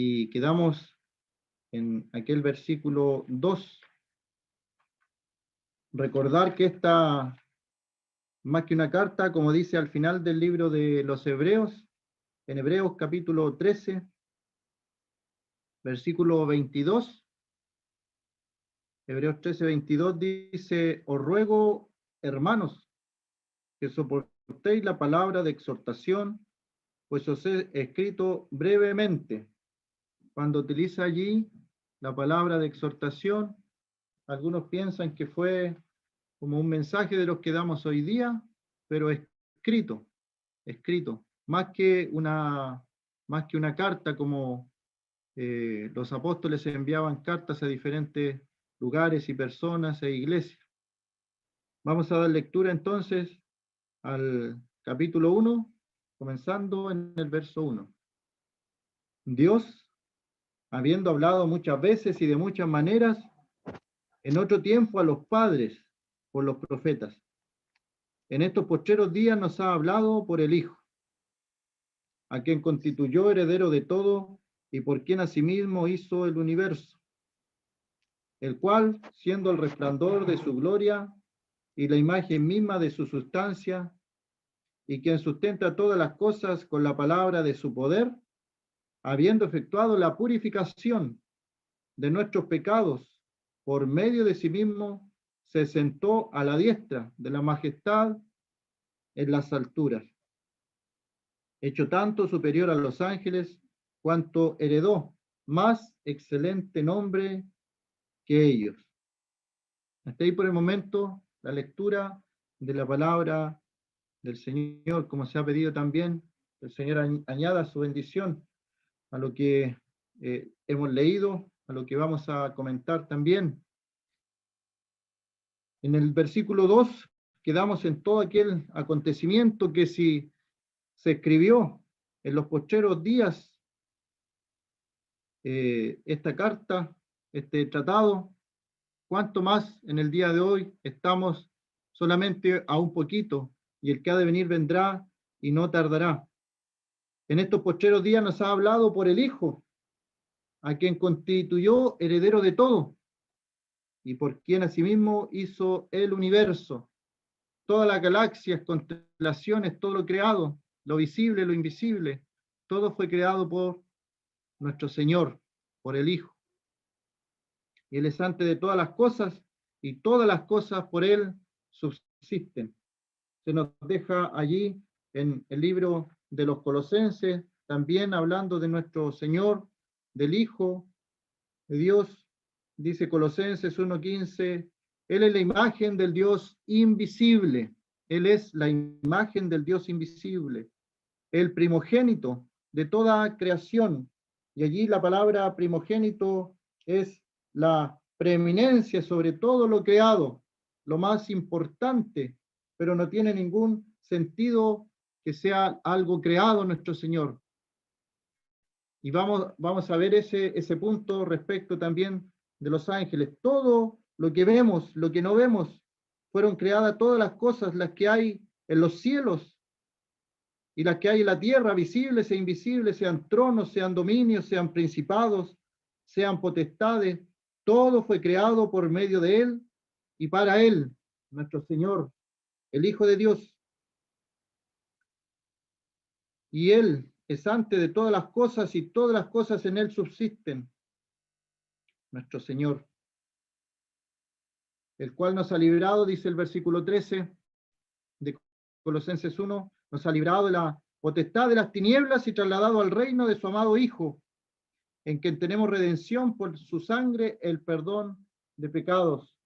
y quedamos en aquel versículo 2. Recordar que esta, más que una carta, como dice al final del libro de los Hebreos, en Hebreos capítulo 13, versículo 22, Hebreos 13, 22 dice: os ruego, hermanos, que soportéis la palabra de exhortación, pues os he escrito brevemente. Cuando utiliza allí la palabra de exhortación, algunos piensan que fue como un mensaje de los que damos hoy día, pero escrito, más que una carta como los apóstoles enviaban cartas a diferentes lugares y personas e iglesias. Vamos a dar lectura entonces al capítulo 1, comenzando en el verso 1. Dios, habiendo hablado muchas veces y de muchas maneras, en otro tiempo a los padres por los profetas, en estos postreros días nos ha hablado por el Hijo, a quien constituyó heredero de todo y por quien asimismo hizo el universo, el cual, siendo el resplandor de su gloria y la imagen misma de su sustancia, y quien sustenta todas las cosas con la palabra de su poder, habiendo efectuado la purificación de nuestros pecados por medio de sí mismo, se sentó a la diestra de la majestad en las alturas, hecho tanto superior a los ángeles, cuanto heredó más excelente nombre que ellos. Hasta ahí por el momento la lectura de la palabra del Señor, como se ha pedido también, el Señor añada su bendición a lo que hemos leído, a lo que vamos a comentar también. En el versículo 2 quedamos en todo aquel acontecimiento que si se escribió en los postreros días, esta carta, este tratado, cuánto más en el día de hoy estamos solamente a un poquito, y el que ha de venir vendrá y no tardará. En estos postreros días nos ha hablado por el Hijo, a quien constituyó heredero de todo, y por quien asimismo hizo el universo, todas las galaxias, constelaciones, todo lo creado, lo visible, lo invisible, todo fue creado por nuestro Señor, por el Hijo. Y Él es antes de todas las cosas, y todas las cosas por Él subsisten. Se nos deja allí en el libro de los Colosenses, también hablando de nuestro Señor, del Hijo de Dios, dice Colosenses 1:15, Él es la imagen del Dios invisible, Él es la imagen del Dios invisible, el primogénito de toda creación, y allí la palabra primogénito es la preeminencia sobre todo lo creado, lo más importante, pero no tiene ningún sentido que sea algo creado nuestro Señor. Y vamos a ver ese punto respecto también de los ángeles. Todo lo que vemos, lo que no vemos, fueron creadas todas las cosas, las que hay en los cielos y las que hay en la tierra, visibles e invisibles, sean tronos, sean dominios, sean principados, sean potestades. Todo fue creado por medio de Él y para Él, nuestro Señor, el Hijo de Dios. Y Él es antes de todas las cosas y todas las cosas en Él subsisten. Nuestro Señor, el cual nos ha librado, dice el versículo 13 de Colosenses 1, nos ha librado de la potestad de las tinieblas y trasladado al reino de su amado Hijo, en quien tenemos redención por su sangre, el perdón de pecados.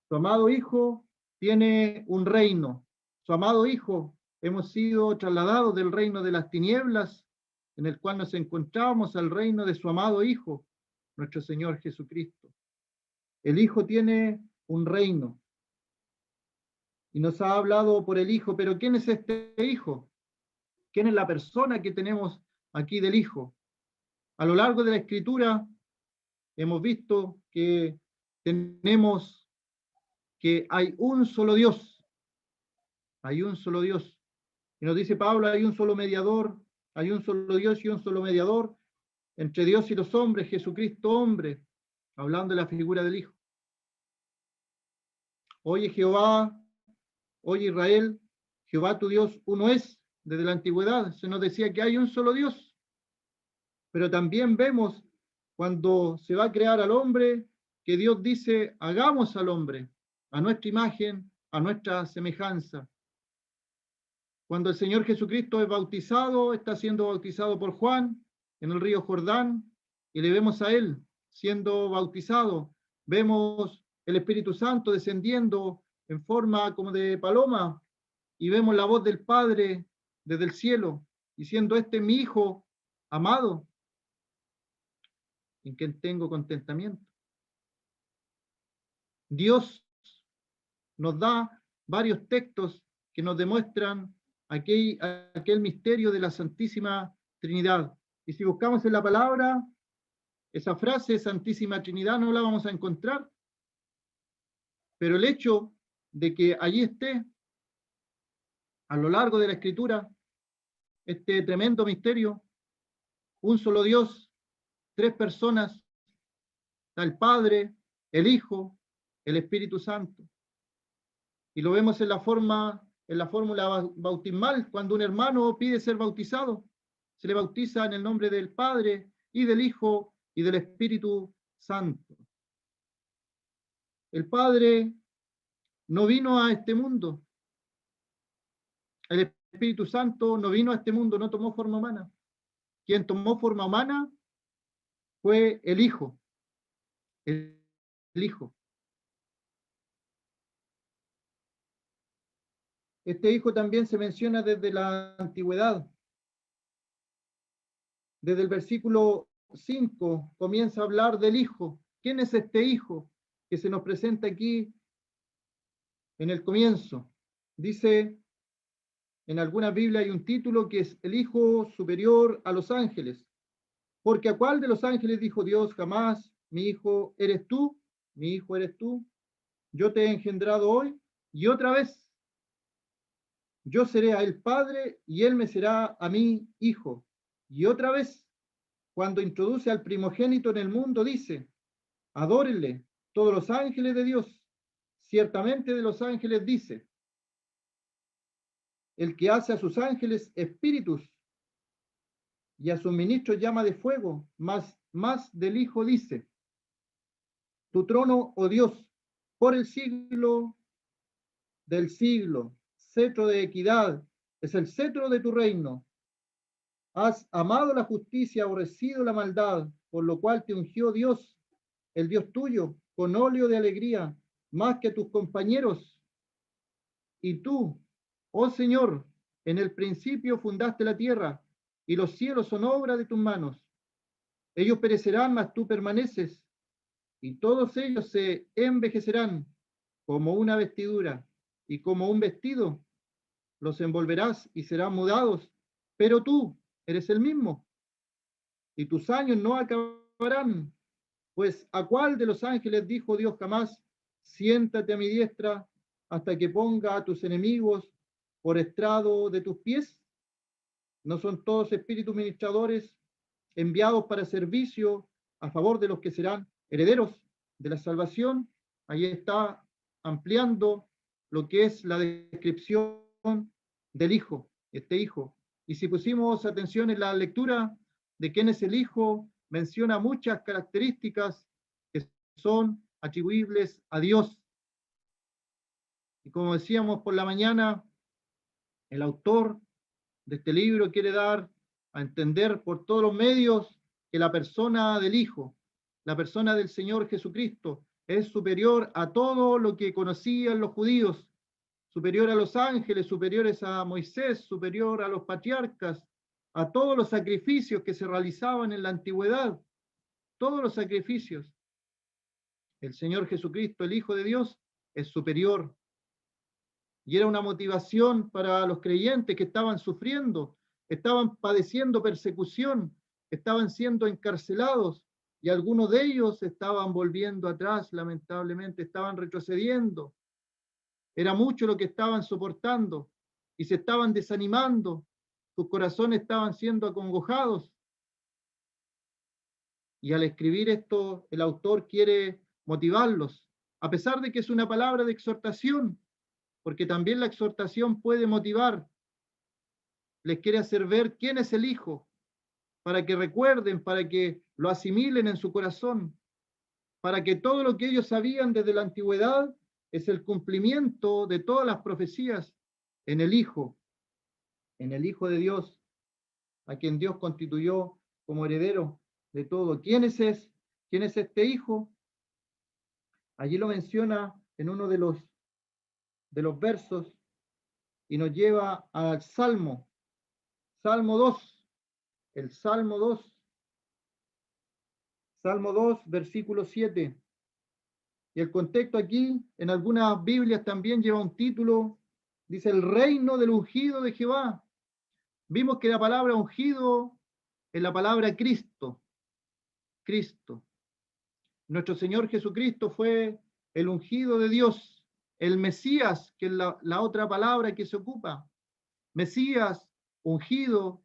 Su amado Hijo tiene un reino. Su amado Hijo, hemos sido trasladados del reino de las tinieblas, en el cual nos encontramos, al reino de su amado Hijo, nuestro Señor Jesucristo. El Hijo tiene un reino. Y nos ha hablado por el Hijo, pero ¿quién es este Hijo? ¿Quién es la persona que tenemos aquí del Hijo? A lo largo de la Escritura hemos visto que tenemos que hay un solo Dios. Hay un solo Dios. Y nos dice Pablo, hay un solo mediador, hay un solo Dios y un solo mediador entre Dios y los hombres, Jesucristo hombre, hablando de la figura del Hijo. Oye Jehová, oye Israel, Jehová tu Dios uno es, desde la antigüedad se nos decía que hay un solo Dios, pero también vemos cuando se va a crear al hombre, que Dios dice, hagamos al hombre, a nuestra imagen, a nuestra semejanza. Cuando el Señor Jesucristo es bautizado, está siendo bautizado por Juan en el río Jordán, y le vemos a él siendo bautizado. Vemos el Espíritu Santo descendiendo en forma como de paloma, y vemos la voz del Padre desde el cielo, diciendo, este es mi Hijo amado, en quien tengo contentamiento. Dios nos da varios textos que nos demuestran aquel misterio de la Santísima Trinidad. Y si buscamos en la palabra, esa frase Santísima Trinidad no la vamos a encontrar, pero el hecho de que allí esté, a lo largo de la Escritura, este tremendo misterio, un solo Dios, tres personas, el Padre, el Hijo, el Espíritu Santo. Y lo vemos en la fórmula bautismal, cuando un hermano pide ser bautizado, se le bautiza en el nombre del Padre y del Hijo y del Espíritu Santo. El Padre no vino a este mundo. El Espíritu Santo no vino a este mundo, no tomó forma humana. Quien tomó forma humana fue el Hijo. El Hijo. Este Hijo también se menciona desde la antigüedad. Desde el versículo 5 comienza a hablar del Hijo. ¿Quién es este Hijo que se nos presenta aquí en el comienzo? Dice, en alguna Biblia hay un título que es el Hijo superior a los ángeles. Porque ¿a cuál de los ángeles dijo Dios jamás, mi hijo eres tú, mi hijo eres tú? Yo te he engendrado hoy y otra vez yo seré a él padre y él me será a mí hijo. Y otra vez, cuando introduce al primogénito en el mundo, dice, adórenle todos los ángeles de Dios. Ciertamente de los ángeles dice, el que hace a sus ángeles espíritus y a sus ministros llama de fuego, más del Hijo dice, tu trono, oh Dios, por el siglo del siglo, cetro de equidad, es el cetro de tu reino. Has amado la justicia, aborrecido la maldad, por lo cual te ungió Dios, el Dios tuyo, con óleo de alegría, más que tus compañeros. Y tú, oh Señor, en el principio fundaste la tierra, y los cielos son obra de tus manos. Ellos perecerán, mas tú permaneces, y todos ellos se envejecerán como una vestidura, y como un vestido los envolverás y serán mudados, pero tú eres el mismo, y tus años no acabarán. Pues ¿a cuál de los ángeles dijo Dios jamás, siéntate a mi diestra hasta que ponga a tus enemigos por estrado de tus pies? ¿No son todos espíritus ministradores enviados para servicio a favor de los que serán herederos de la salvación? Ahí está ampliando lo que es la descripción del Hijo, este Hijo. Y si pusimos atención en la lectura de quién es el Hijo, menciona muchas características que son atribuibles a Dios. Y como decíamos por la mañana, el autor de este libro quiere dar a entender por todos los medios que la persona del Hijo, la persona del Señor Jesucristo, es superior a todo lo que conocían los judíos, superior a los ángeles, superiores a Moisés, superior a los patriarcas, a todos los sacrificios que se realizaban en la antigüedad, todos los sacrificios. El Señor Jesucristo, el Hijo de Dios, es superior. Y era una motivación para los creyentes que estaban sufriendo, estaban padeciendo persecución, estaban siendo encarcelados, y algunos de ellos estaban volviendo atrás, lamentablemente, estaban retrocediendo. Era mucho lo que estaban soportando y se estaban desanimando, sus corazones estaban siendo acongojados. Y al escribir esto, el autor quiere motivarlos, a pesar de que es una palabra de exhortación, porque también la exhortación puede motivar. Les quiere hacer ver quién es el Hijo, para que recuerden, para que lo asimilen en su corazón, para que todo lo que ellos sabían desde la antigüedad es el cumplimiento de todas las profecías en el Hijo de Dios, a quien Dios constituyó como heredero de todo. ¿Quién es este Hijo? Allí lo menciona en uno de los versos y nos lleva al Salmo 2, el Salmo 2, versículo 7. Y el contexto aquí, en algunas Biblias también lleva un título, dice el reino del ungido de Jehová. Vimos que la palabra ungido es la palabra Cristo. Cristo. Nuestro Señor Jesucristo fue el ungido de Dios, el Mesías, que es la otra palabra que se ocupa. Mesías, ungido,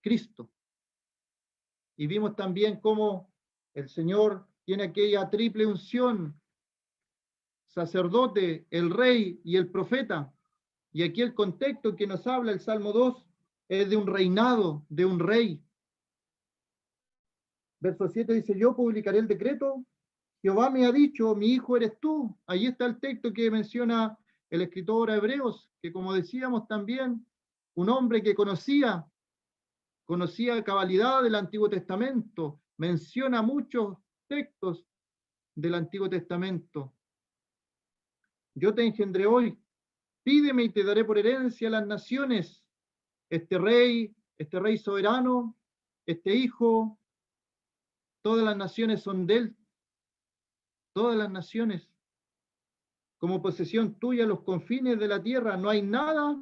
Cristo. Y vimos también cómo el Señor tiene aquella triple unción, sacerdote, el rey y el profeta. Y aquí el contexto que nos habla el Salmo 2 es de un reinado, de un rey. Verso 7 dice, yo publicaré el decreto, Jehová me ha dicho, mi hijo eres tú. Ahí está el texto que menciona el escritor a Hebreos, que como decíamos también, un hombre que conocía cabalidad del Antiguo Testamento, menciona muchos textos del Antiguo Testamento. Yo te engendré hoy, pídeme y te daré por herencia las naciones. Este rey soberano, este hijo, todas las naciones son de él, todas las naciones. Como posesión tuya los confines de la tierra, no hay nada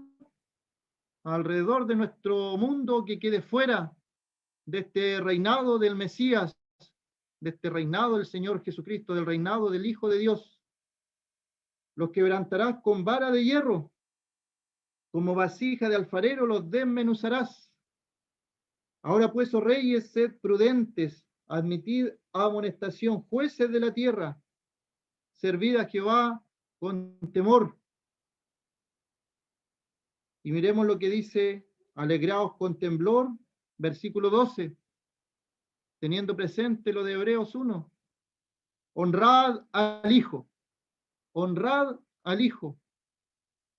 alrededor de nuestro mundo que quede fuera de este reinado del Mesías, de este reinado del Señor Jesucristo, del reinado del Hijo de Dios. Los quebrantarás con vara de hierro, como vasija de alfarero los desmenuzarás. Ahora pues, oh reyes, sed prudentes, admitid amonestación, jueces de la tierra, servid a Jehová con temor. Y miremos lo que dice, alegraos con temblor, versículo 12, teniendo presente lo de Hebreos 1. Honrad al Hijo,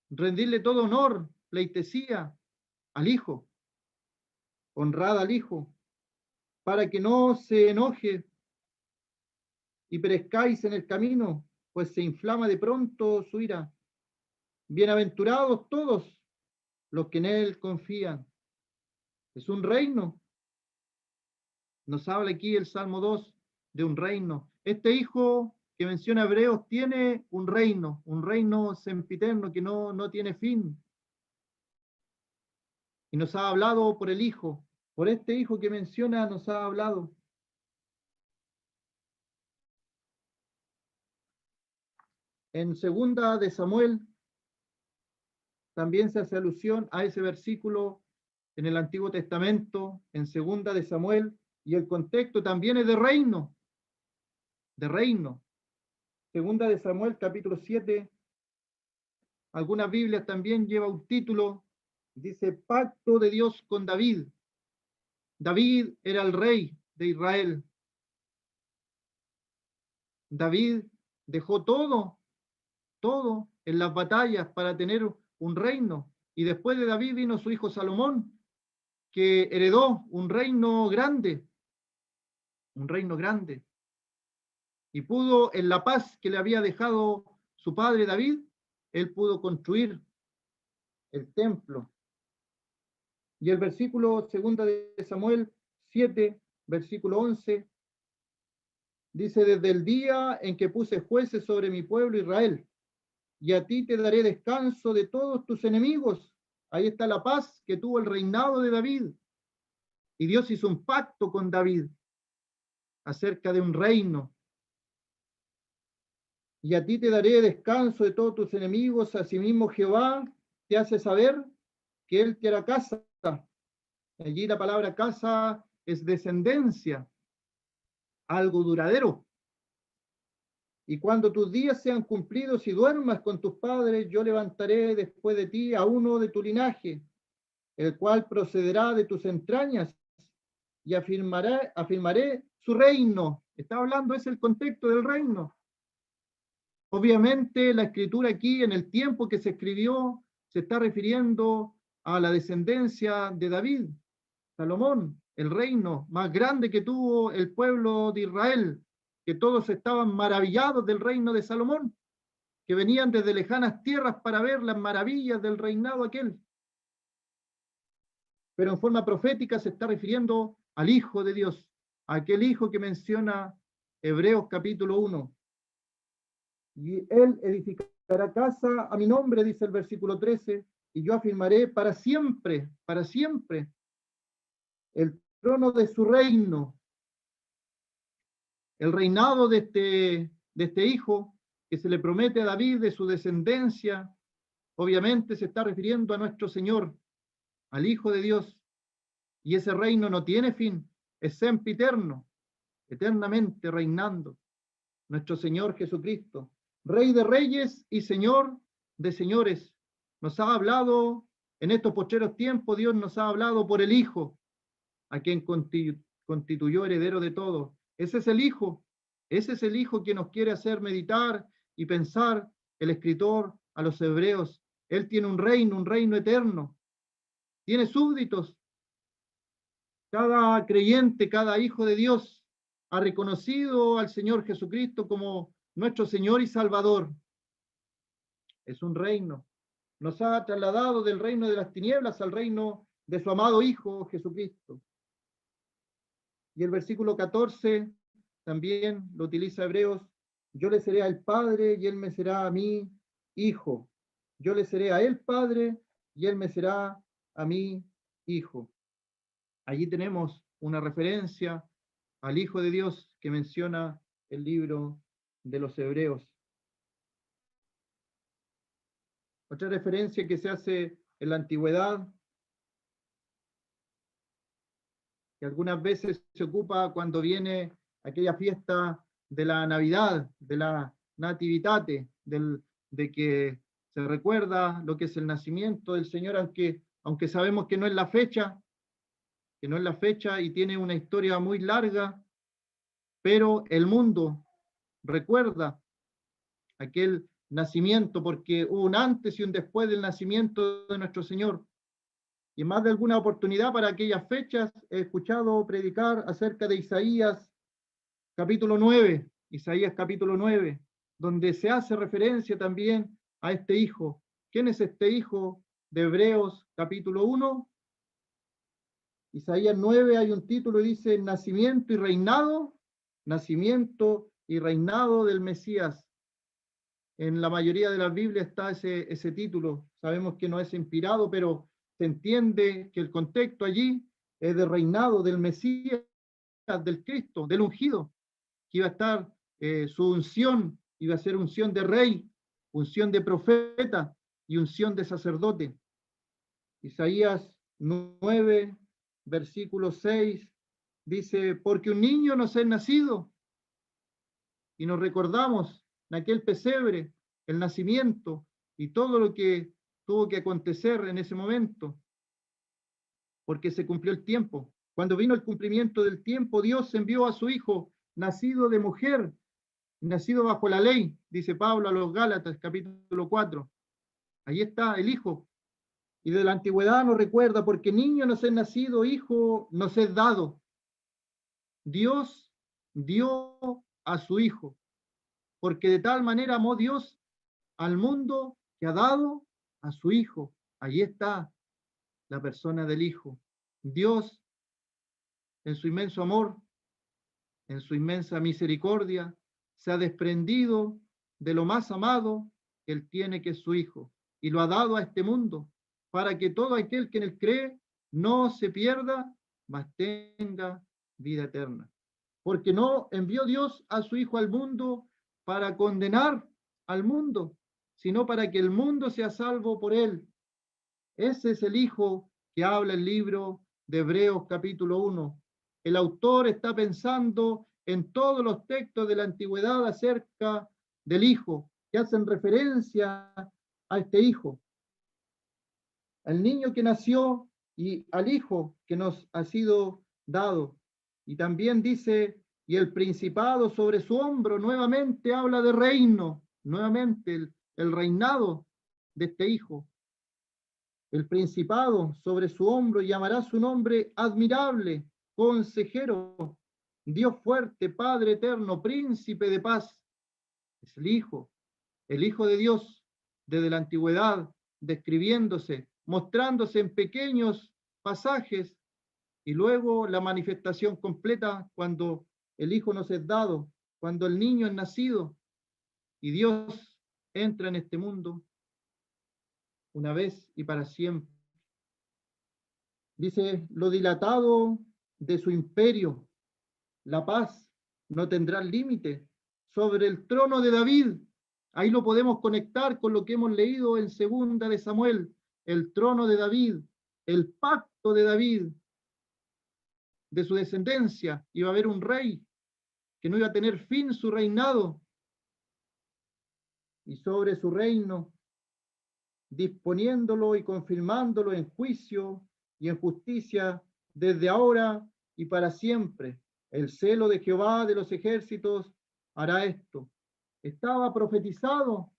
rendirle todo honor, pleitesía al Hijo, honrad al Hijo, para que no se enoje y perezcáis en el camino, pues se inflama de pronto su ira. Bienaventurados todos los que en él confían. Es un reino. Nos habla aquí el Salmo 2 de un reino. Este hijo que menciona Hebreos tiene un reino sempiterno que no tiene fin. Y nos ha hablado por el hijo, por este hijo que menciona nos ha hablado. En segunda de Samuel también se hace alusión a ese versículo en el Antiguo Testamento, en segunda de Samuel, y el contexto también es de reino, de reino. Segunda de Samuel, capítulo 7, algunas Biblias también lleva un título, dice Pacto de Dios con David. David era el rey de Israel. David dejó todo en las batallas para tener un reino. Y después de David vino su hijo Salomón, que heredó un reino grande. Y pudo, en la paz que le había dejado su padre David, él pudo construir el templo. Y el versículo 2 de Samuel 7, versículo 11, dice, desde el día en que puse jueces sobre mi pueblo Israel, y a ti te daré descanso de todos tus enemigos. Ahí está la paz que tuvo el reinado de David. Y Dios hizo un pacto con David acerca de un reino. Y a ti te daré descanso de todos tus enemigos. Asimismo Jehová te hace saber que él te hará casa. Allí la palabra casa es descendencia. algo duradero. Y cuando tus días sean cumplidos y duermas con tus padres, yo levantaré después de ti a uno de tu linaje, el cual procederá de tus entrañas, y afirmaré su reino. Está hablando, es el contexto del reino. Obviamente la escritura aquí, en el tiempo que se escribió, se está refiriendo a la descendencia de David, Salomón, el reino más grande que tuvo el pueblo de Israel, que todos estaban maravillados del reino de Salomón, que venían desde lejanas tierras para ver las maravillas del reinado aquel. Pero en forma profética se está refiriendo al Hijo de Dios, aquel Hijo que menciona Hebreos capítulo 1. Y él edificará casa a mi nombre, dice el versículo 13, y yo afirmaré para siempre el trono de su reino, el reinado de este hijo que se le promete a David, de su descendencia. Obviamente se está refiriendo a nuestro Señor, al Hijo de Dios, y ese reino no tiene fin, es sempiterno, eternamente reinando, nuestro Señor Jesucristo, Rey de reyes y Señor de señores. Nos ha hablado en estos postreros tiempos, Dios nos ha hablado por el Hijo, a quien constituyó heredero de todo. Ese es el Hijo que nos quiere hacer meditar y pensar el escritor a los hebreos. Él tiene un reino eterno, tiene súbditos. Cada creyente, cada hijo de Dios ha reconocido al Señor Jesucristo como nuestro Señor y Salvador. Es un reino. Nos ha trasladado del reino de las tinieblas al reino de su amado Hijo Jesucristo. Y el versículo 14 también lo utiliza Hebreos: yo le seré al Padre y él me será a mí hijo. Yo le seré a él Padre y él me será a mí hijo. Allí tenemos una referencia al Hijo de Dios que menciona el libro de los Hebreos. Otra referencia que se hace en la antigüedad, que algunas veces se ocupa cuando viene aquella fiesta de la Navidad, de la Nativitate, de que se recuerda lo que es el nacimiento del Señor, aunque sabemos que no es la fecha, y tiene una historia muy larga, pero el mundo recuerda aquel nacimiento, porque hubo un antes y un después del nacimiento de nuestro Señor. Y en más de alguna oportunidad para aquellas fechas he escuchado predicar acerca de Isaías capítulo 9, donde se hace referencia también a este hijo. ¿Quién es este hijo de Hebreos capítulo 1? Isaías 9 hay un título y dice nacimiento y reinado del Mesías. En la mayoría de las Biblias está ese título. Sabemos que no es inspirado, pero se entiende que el contexto allí es de reinado del Mesías, del Cristo, del ungido, que iba a estar su unción, iba a ser unción de rey, unción de profeta y unción de sacerdote. Isaías 9, versículo 6, dice, porque un niño nos es nacido, y nos recordamos en aquel pesebre, el nacimiento y todo lo que tuvo que acontecer en ese momento, porque se cumplió el tiempo. Cuando vino el cumplimiento del tiempo, Dios envió a su Hijo, nacido de mujer, nacido bajo la ley, dice Pablo a los Gálatas, capítulo 4. Ahí está el Hijo. Y de la antigüedad nos recuerda, porque niño nos es nacido, hijo nos es dado. Dios dio a su Hijo, porque de tal manera amó Dios al mundo que ha dado a su Hijo. Ahí está la persona del Hijo. Dios, en su inmenso amor, en su inmensa misericordia, se ha desprendido de lo más amado que Él tiene, que es su Hijo, y lo ha dado a este mundo, para que todo aquel que en Él cree no se pierda, mas tenga vida eterna. Porque no envió Dios a su Hijo al mundo para condenar al mundo, sino para que el mundo sea salvo por Él. Ese es el Hijo que habla el libro de Hebreos capítulo 1. El autor está pensando en todos los textos de la antigüedad acerca del Hijo, que hacen referencia a este Hijo, al niño que nació y al Hijo que nos ha sido dado. Y también dice, y el principado sobre su hombro, nuevamente habla de reino, nuevamente el reinado de este Hijo. El principado sobre su hombro, y llamará su nombre admirable, consejero, Dios fuerte, Padre eterno, príncipe de paz. Es el Hijo de Dios, desde la antigüedad, describiéndose, mostrándose en pequeños pasajes, y luego la manifestación completa cuando el Hijo nos es dado, cuando el niño es nacido, y Dios entra en este mundo una vez y para siempre. Dice, lo dilatado de su imperio, la paz no tendrá límite sobre el trono de David. Ahí lo podemos conectar con lo que hemos leído en segunda de Samuel, el trono de David, el pacto de David, de su descendencia. Iba a haber un rey que no iba a tener fin su reinado, y sobre su reino, disponiéndolo y confirmándolo en juicio y en justicia desde ahora y para siempre. El celo de Jehová de los ejércitos hará esto. Estaba profetizado.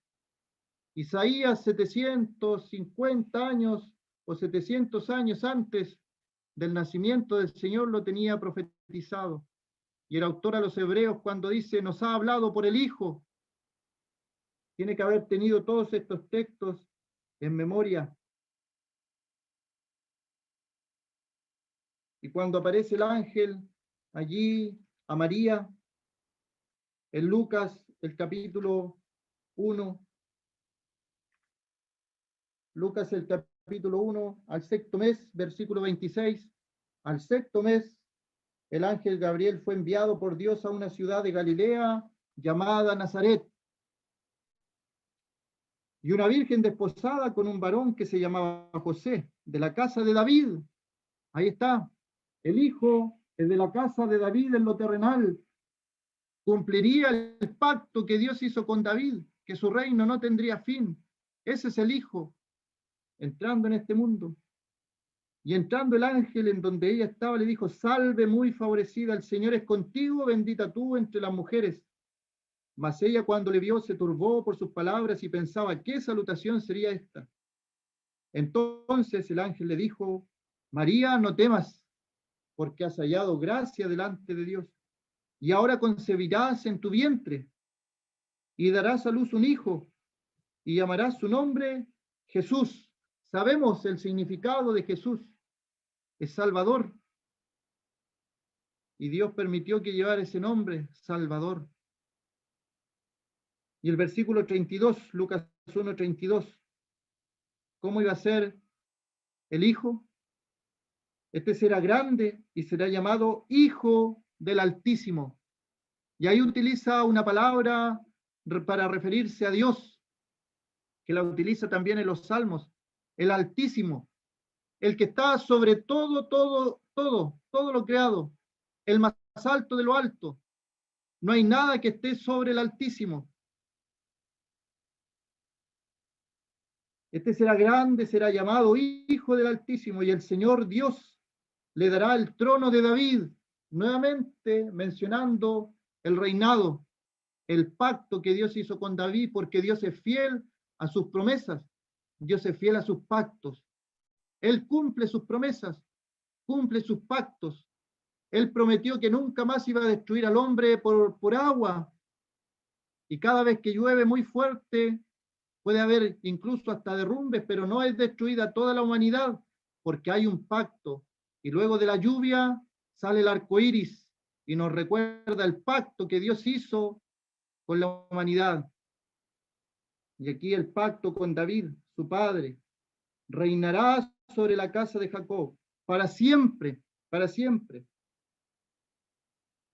Isaías 750 años o 700 años antes del nacimiento del Señor lo tenía profetizado. Y el autor a los hebreos, cuando dice, nos ha hablado por el Hijo, tiene que haber tenido todos estos textos en memoria. Y cuando aparece el ángel allí a María, en Lucas, el capítulo 1, Lucas el capítulo 1, al sexto mes, versículo 26, al sexto mes, el ángel Gabriel fue enviado por Dios a una ciudad de Galilea llamada Nazaret, y una virgen desposada con un varón que se llamaba José, de la casa de David. Ahí está, el Hijo es de la casa de David en lo terrenal. Cumpliría el pacto que Dios hizo con David, que su reino no tendría fin. Ese es el Hijo, entrando en este mundo. Y entrando el ángel en donde ella estaba, le dijo, salve muy favorecida, el Señor es contigo, bendita tú entre las mujeres. Mas ella cuando le vio se turbó por sus palabras y pensaba, ¿qué salutación sería esta? Entonces el ángel le dijo, María, no temas, porque has hallado gracia delante de Dios. Y ahora concebirás en tu vientre y darás a luz un hijo y llamarás su nombre Jesús. Sabemos el significado de Jesús, es Salvador. Y Dios permitió que llevara ese nombre, Salvador. Y el versículo 32, Lucas 1, 32, ¿cómo iba a ser el Hijo? Este será grande y será llamado Hijo del Altísimo. Y ahí utiliza una palabra para referirse a Dios, que la utiliza también en los Salmos, el Altísimo, el que está sobre todo lo creado, el más alto de lo alto. No hay nada que esté sobre el Altísimo. Este será grande, será llamado Hijo del Altísimo, y el Señor Dios le dará el trono de David, nuevamente mencionando el reinado, el pacto que Dios hizo con David, porque Dios es fiel a sus promesas, Dios es fiel a sus pactos. Él cumple sus promesas, cumple sus pactos. Él prometió que nunca más iba a destruir al hombre por agua, y cada vez que llueve muy fuerte, puede haber incluso hasta derrumbes, pero no es destruida toda la humanidad, porque hay un pacto. Y luego de la lluvia sale el arco iris y nos recuerda el pacto que Dios hizo con la humanidad. Y aquí el pacto con David, su padre, reinará sobre la casa de Jacob para siempre, para siempre.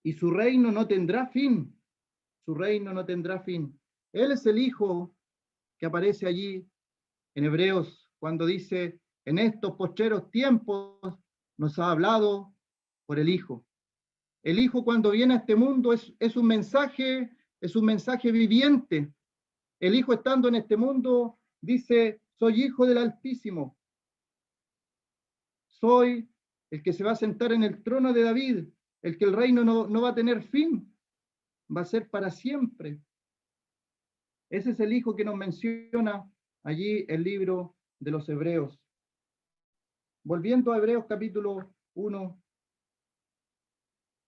Y su reino no tendrá fin, su reino no tendrá fin. Él es el Hijo que aparece allí en Hebreos cuando dice, en estos postreros tiempos nos ha hablado por el Hijo. El Hijo cuando viene a este mundo es un mensaje viviente. El Hijo estando en este mundo dice, soy hijo del Altísimo. Soy el que se va a sentar en el trono de David, el que el reino no va a tener fin, va a ser para siempre. Ese es el Hijo que nos menciona allí el libro de los Hebreos. Volviendo a Hebreos capítulo 1,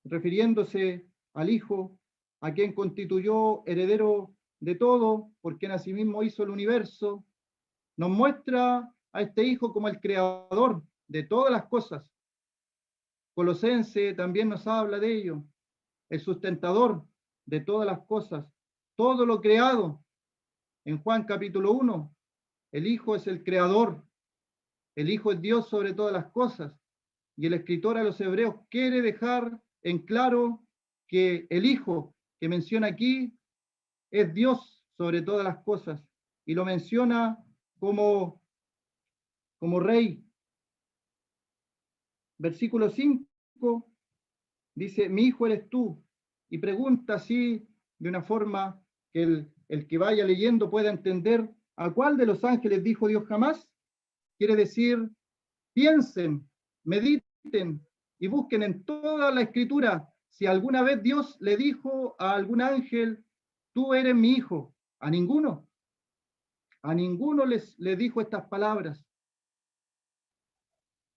refiriéndose al Hijo, a quien constituyó heredero de todo, porque en asimismo hizo el universo, nos muestra a este Hijo como el creador de todas las cosas. Colosense también nos habla de ello, el sustentador de todas las cosas, todo lo creado. En Juan capítulo 1, el Hijo es el creador, el Hijo es Dios sobre todas las cosas, y el escritor a los Hebreos quiere dejar en claro que el Hijo que menciona aquí es Dios sobre todas las cosas, y lo menciona como rey. Versículo 5 dice, mi hijo eres tú, y pregunta así de una forma que el que vaya leyendo pueda entender a cuál de los ángeles dijo Dios jamás. Quiere decir, piensen, mediten y busquen en toda la escritura si alguna vez Dios le dijo a algún ángel, tú eres mi hijo. A ninguno le dijo estas palabras.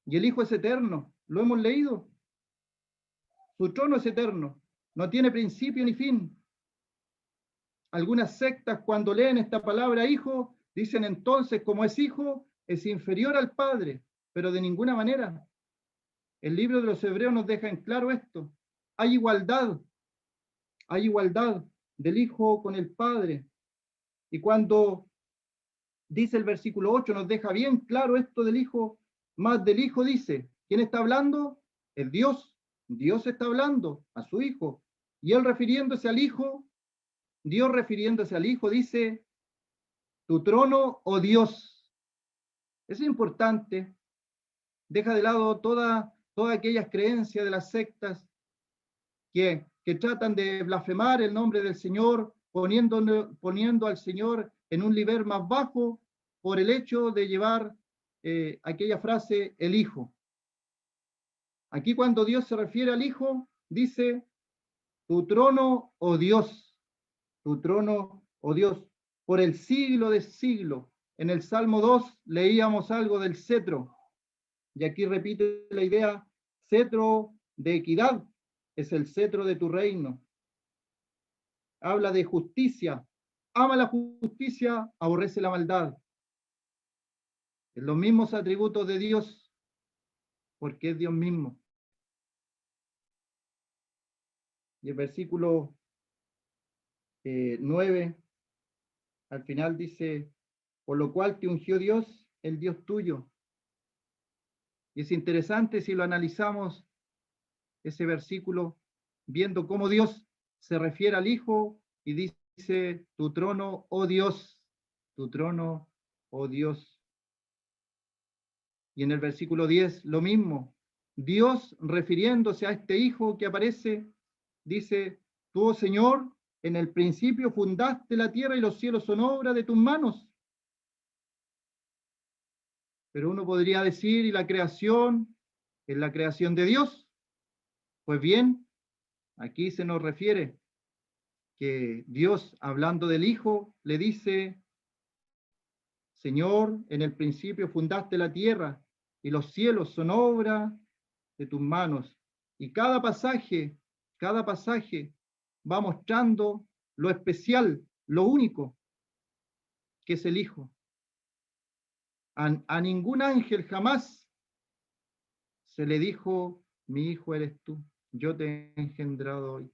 Y el Hijo es eterno, lo hemos leído. Su trono es eterno, no tiene principio ni fin. Algunas sectas cuando leen esta palabra hijo, dicen entonces como es hijo, es inferior al Padre, pero de ninguna manera. El libro de los Hebreos nos deja en claro esto. Hay igualdad del Hijo con el Padre. Y cuando dice el versículo 8, nos deja bien claro esto del Hijo, más del Hijo dice, ¿quién está hablando? Es Dios. Dios está hablando a su Hijo. Y él refiriéndose al Hijo, Dios refiriéndose al Hijo dice, tu trono, oh Dios. Es importante. Deja de lado todas aquellas creencias de las sectas que tratan de blasfemar el nombre del Señor, poniendo al Señor en un nivel más bajo por el hecho de llevar aquella frase, el Hijo. Aquí cuando Dios se refiere al Hijo, dice, tu trono, oh Dios, tu trono, oh Dios, por el siglo de siglo. En el Salmo 2 leíamos algo del cetro, y aquí repite la idea, cetro de equidad, es el cetro de tu reino. Habla de justicia, ama la justicia, aborrece la maldad. En los mismos atributos de Dios, porque es Dios mismo. Y el versículo 9, al final dice, por lo cual te ungió Dios, el Dios tuyo. Y es interesante si lo analizamos, ese versículo, viendo cómo Dios se refiere al Hijo y dice, tu trono, oh Dios, tu trono, oh Dios. Y en el versículo 10, lo mismo. Dios, refiriéndose a este Hijo que aparece, dice, tú, oh Señor, en el principio fundaste la tierra y los cielos son obra de tus manos. Pero uno podría decir, ¿y la creación? ¿Es la creación de Dios? Pues bien, aquí se nos refiere que Dios, hablando del Hijo, le dice, Señor, en el principio fundaste la tierra y los cielos son obra de tus manos. Y cada pasaje va mostrando lo especial, lo único que es el Hijo. A ningún ángel jamás se le dijo, mi hijo eres tú, yo te he engendrado hoy.